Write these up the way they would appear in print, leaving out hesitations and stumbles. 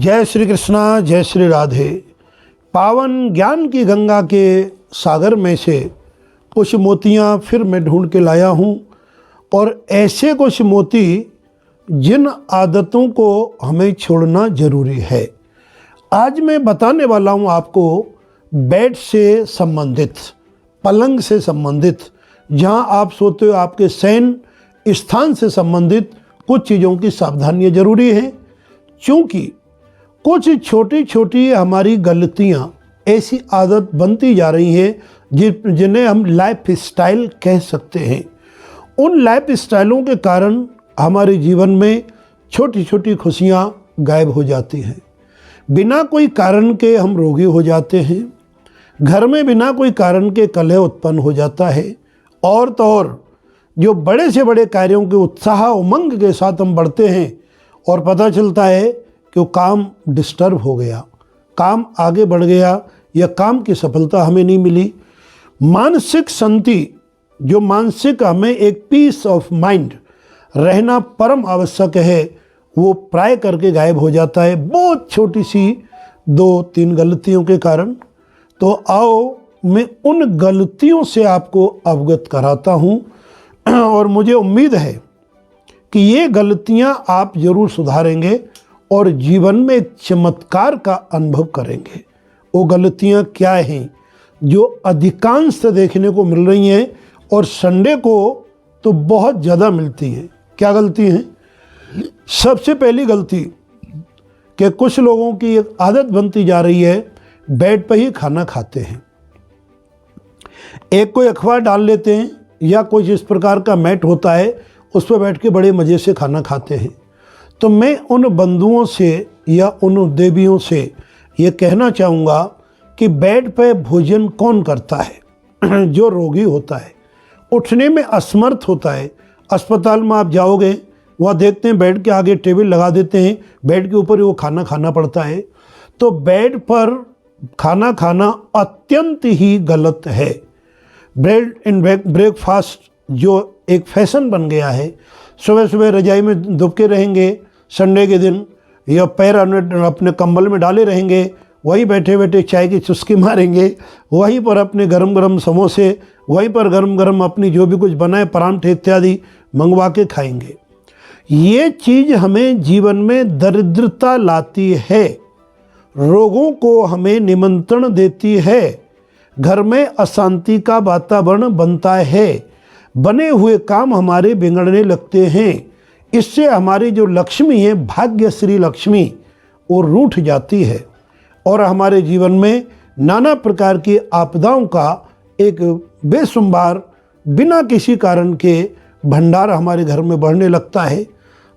जय श्री कृष्णा, जय श्री राधे। पावन ज्ञान की गंगा के सागर में से कुछ मोतियाँ फिर मैं ढूंढ के लाया हूँ, और ऐसे कुछ मोती जिन आदतों को हमें छोड़ना जरूरी है। आज मैं बताने वाला हूँ आपको बेड से संबंधित, पलंग से संबंधित, जहाँ आप सोते हो आपके शयन स्थान से संबंधित कुछ चीज़ों की सावधानियाँ जरूरी हैं, क्योंकि कुछ छोटी छोटी हमारी गलतियाँ ऐसी आदत बनती जा रही हैं जिन्हें हम लाइफ स्टाइल कह सकते हैं। उन लाइफ स्टाइलों के कारण हमारे जीवन में छोटी छोटी खुशियाँ गायब हो जाती हैं। बिना कोई कारण के हम रोगी हो जाते हैं, घर में बिना कोई कारण के कलह उत्पन्न हो जाता है, और तो और जो बड़े से बड़े कार्यों के उत्साह उमंग के साथ हम बढ़ते हैं और पता चलता है कि वो काम डिस्टर्ब हो गया, काम आगे बढ़ गया या काम की सफलता हमें नहीं मिली। मानसिक शांति, जो मानसिक हमें एक पीस ऑफ माइंड रहना परम आवश्यक है, वो प्राय करके गायब हो जाता है बहुत छोटी सी 2-3 गलतियों के कारण। तो आओ मैं उन गलतियों से आपको अवगत कराता हूँ, और मुझे उम्मीद है कि ये गलतियाँ आप ज़रूर सुधारेंगे और जीवन में एक चमत्कार का अनुभव करेंगे। वो गलतियाँ क्या हैं जो अधिकांश देखने को मिल रही हैं, और संडे को तो बहुत ज़्यादा मिलती हैं। क्या गलती हैं? सबसे पहली गलती कि कुछ लोगों की एक आदत बनती जा रही है, बेड पर ही खाना खाते हैं। एक कोई अखबार डाल लेते हैं या कुछ इस प्रकार का मैट होता है, उस पर बैठ के बड़े मज़े से खाना खाते हैं। तो मैं उन बंधुओं से या उन देवियों से ये कहना चाहूँगा कि बेड पर भोजन कौन करता है? जो रोगी होता है, उठने में असमर्थ होता है। अस्पताल में आप जाओगे, वहाँ देखते हैं बेड के आगे टेबल लगा देते हैं, बेड के ऊपर ही वो खाना खाना पड़ता है। तो बेड पर खाना खाना अत्यंत ही गलत है। ब्रेड एंड ब्रेकफास्ट जो एक फैशन बन गया है, सुबह सुबह रजाई में दुबके रहेंगे संडे के दिन, या पैर अपने कंबल में डाले रहेंगे, वहीं बैठे बैठे चाय की चुस्की मारेंगे, वहीं पर अपने गरम गरम समोसे, वहीं पर गरम गरम अपनी जो भी कुछ बनाए परांठे इत्यादि मंगवा के खाएंगे। ये चीज़ हमें जीवन में दरिद्रता लाती है, रोगों को हमें निमंत्रण देती है, घर में अशांति का वातावरण बनता है, बने हुए काम हमारे बिगड़ने लगते हैं। इससे हमारी जो लक्ष्मी है, भाग्यश्री लक्ष्मी, वो रूठ जाती है, और हमारे जीवन में नाना प्रकार की आपदाओं का एक बेसुमार बिना किसी कारण के भंडार हमारे घर में बढ़ने लगता है।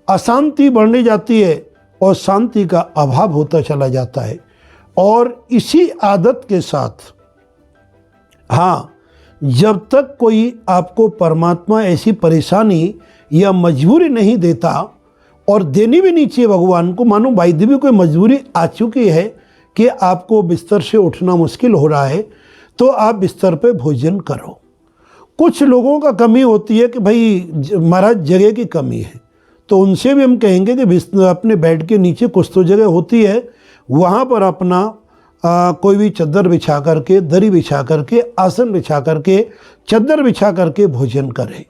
अशांति बढ़ने जाती है और शांति का अभाव होता चला जाता है। और इसी आदत के साथ, हाँ, जब तक कोई आपको परमात्मा ऐसी परेशानी या मजबूरी नहीं देता, और देनी भी नहीं चाहिए भगवान को, मानो वायदे भी कोई मजबूरी आ चुकी है कि आपको बिस्तर से उठना मुश्किल हो रहा है, तो आप बिस्तर पे भोजन करो। कुछ लोगों का कमी होती है कि भाई महाराज जगह की कमी है, तो उनसे भी हम कहेंगे कि अपने बेड के नीचे कुछ तो जगह होती है, वहाँ पर अपना कोई भी चद्दर बिछा करके, दरी बिछा करके, आसन बिछा करके, चद्दर बिछा करके भोजन करें।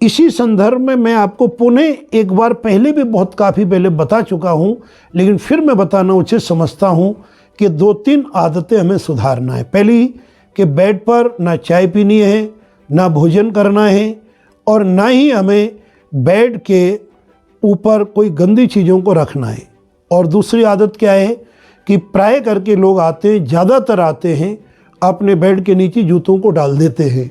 इसी संदर्भ में मैं आपको पुनः एक बार पहले भी बहुत काफ़ी पहले बता चुका हूँ, लेकिन फिर मैं बताना उचित समझता हूँ कि 2-3 आदतें हमें सुधारना है। पहली कि बेड पर ना चाय पीनी है, ना भोजन करना है, और ना ही हमें बेड के ऊपर कोई गंदी चीज़ों को रखना है। और दूसरी आदत क्या है कि प्राय करके लोग आते हैं, ज़्यादातर आते हैं, अपने बेड के नीचे जूतों को डाल देते हैं।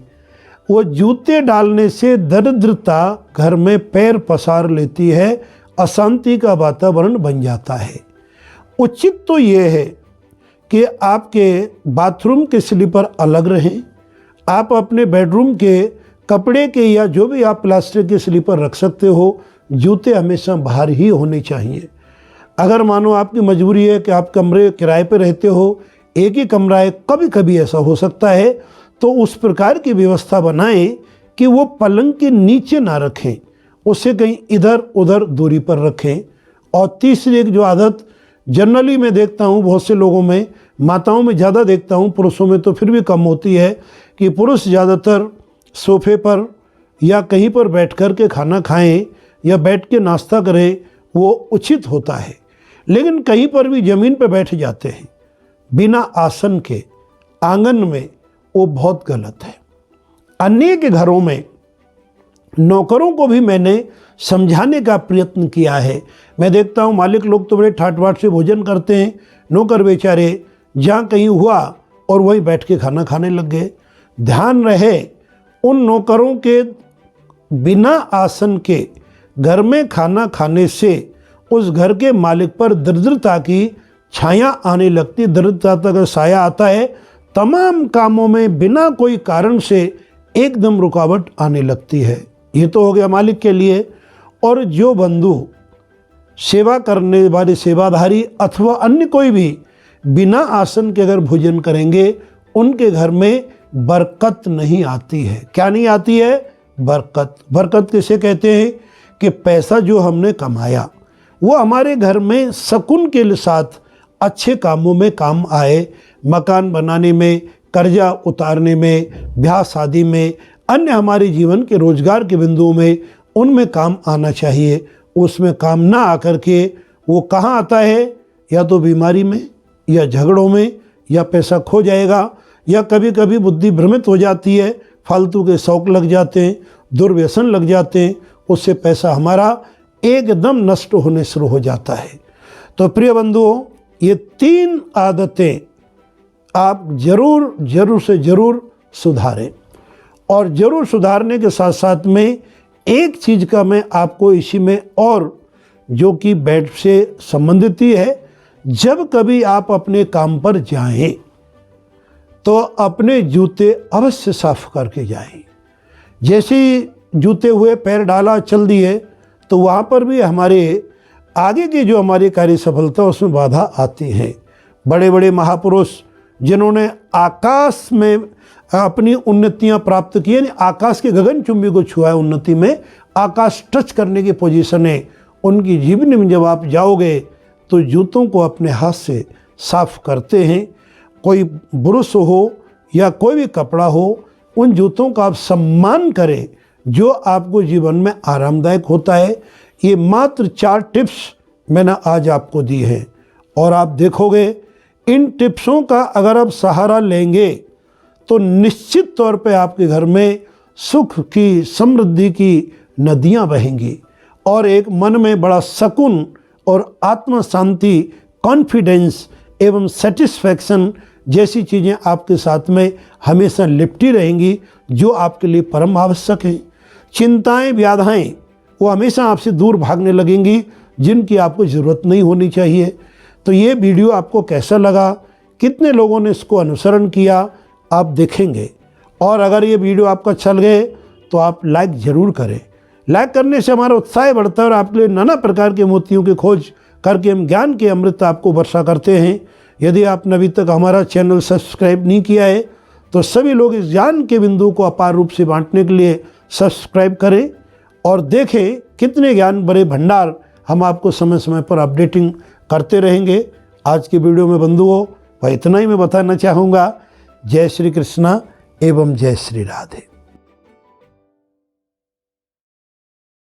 वो जूते डालने से दरिद्रता घर में पैर पसार लेती है, अशांति का वातावरण बन जाता है। उचित तो ये है कि आपके बाथरूम के स्लीपर अलग रहें, आप अपने बेडरूम के कपड़े के या जो भी आप प्लास्टिक के स्लीपर रख सकते हो, जूते हमेशा बाहर ही होने चाहिए। अगर मानो आपकी मजबूरी है कि आप कमरे किराए पर रहते हो, एक ही कमरा है, कभी कभी ऐसा हो सकता है, तो उस प्रकार की व्यवस्था बनाएं कि वो पलंग के नीचे ना रखें, उसे कहीं इधर उधर दूरी पर रखें। और तीसरी एक जो आदत जनरली मैं देखता हूँ बहुत से लोगों में, माताओं में ज़्यादा देखता हूँ, पुरुषों में तो फिर भी कम होती है, कि पुरुष ज़्यादातर सोफे पर या कहीं पर बैठ कर के खाना खाएं या बैठ के नाश्ता करें, वो उचित होता है। लेकिन कहीं पर भी ज़मीन पर बैठ जाते हैं बिना आसन के आंगन में, वो बहुत गलत है। अनेक घरों में नौकरों को भी मैंने समझाने का प्रयत्न किया है। मैं देखता हूँ मालिक लोग तो बड़े ठाट बाट से भोजन करते हैं, नौकर बेचारे जहाँ कहीं हुआ और वहीं बैठ के खाना खाने लग गए। ध्यान रहे, उन नौकरों के बिना आसन के घर में खाना खाने से उस घर के मालिक पर दरिद्रता की छाया आने लगती। दरिद्रता का साया आता है, तमाम कामों में बिना कोई कारण से एकदम रुकावट आने लगती है। ये तो हो गया मालिक के लिए। और जो बंधु सेवा करने वाले सेवाधारी अथवा अन्य कोई भी बिना आसन के अगर भोजन करेंगे, उनके घर में बरकत नहीं आती है। क्या नहीं आती है? बरकत। बरकत किसे कहते हैं? कि पैसा जो हमने कमाया वो हमारे घर में सुकून के साथ अच्छे कामों में काम आए, मकान बनाने में, कर्जा उतारने में, ब्याह शादी में, अन्य हमारे जीवन के रोजगार के बिंदुओं में, उनमें काम आना चाहिए। उसमें काम ना आकर के वो कहाँ आता है? या तो बीमारी में, या झगड़ों में, या पैसा खो जाएगा, या कभी कभी बुद्धि भ्रमित हो जाती है, फालतू के शौक लग जाते हैं, दुर्व्यसन लग जाते हैं, उससे पैसा हमारा एकदम नष्ट होने शुरू हो जाता है। तो प्रिय बंधुओं, ये 3 आदतें आप जरूर से जरूर सुधारें। और ज़रूर सुधारने के साथ साथ में एक चीज़ का मैं आपको इसी में, और जो कि बेड से संबंधित ही है, जब कभी आप अपने काम पर जाएं तो अपने जूते अवश्य साफ करके जाएं। जैसे ही जूते हुए पैर डाला, चल दिए, तो वहाँ पर भी हमारे आगे की जो हमारी कार्य सफलता उसमें बाधा आती है। बड़े बड़े महापुरुष जिन्होंने आकाश में अपनी उन्नतियां प्राप्त की, यानी आकाश के गगनचुंबी को छुआ है, उन्नति में आकाश टच करने की पोजीशन है, उनकी जीवन में जब आप जाओगे तो जूतों को अपने हाथ से साफ करते हैं। कोई ब्रुश हो या कोई भी कपड़ा हो, उन जूतों का आप सम्मान करें जो आपको जीवन में आरामदायक होता है। ये मात्र 4 टिप्स मैंने आज आपको दी हैं, और आप देखोगे इन टिप्सों का अगर आप सहारा लेंगे तो निश्चित तौर पे आपके घर में सुख की, समृद्धि की नदियां बहेंगी, और एक मन में बड़ा सुकून और आत्म शांति, कॉन्फिडेंस एवं सेटिस्फैक्शन जैसी चीज़ें आपके साथ में हमेशा लिपटी रहेंगी, जो आपके लिए परम आवश्यक है। चिंताएं, व्याधाएं वो हमेशा आपसे दूर भागने लगेंगी, जिनकी आपको ज़रूरत नहीं होनी चाहिए। तो ये वीडियो आपको कैसा लगा, कितने लोगों ने इसको अनुसरण किया, आप देखेंगे। और अगर ये वीडियो आपको अच्छा लगे तो आप लाइक ज़रूर करें। लाइक करने से हमारा उत्साह बढ़ता है, और आपके लिए नाना प्रकार के मोतियों की खोज करके हम ज्ञान के अमृत आपको वर्षा करते हैं। यदि आपने अभी तक हमारा चैनल सब्सक्राइब नहीं किया है तो सभी लोग इस ज्ञान के बिंदु को अपार रूप से बांटने के लिए सब्सक्राइब करें, और देखें कितने ज्ञान बड़े भंडार हम आपको समय समय पर अपडेटिंग करते रहेंगे। आज की वीडियो में बंधुओं वह इतना ही मैं बताना चाहूँगा। जय श्री कृष्णा एवं जय श्री राधे।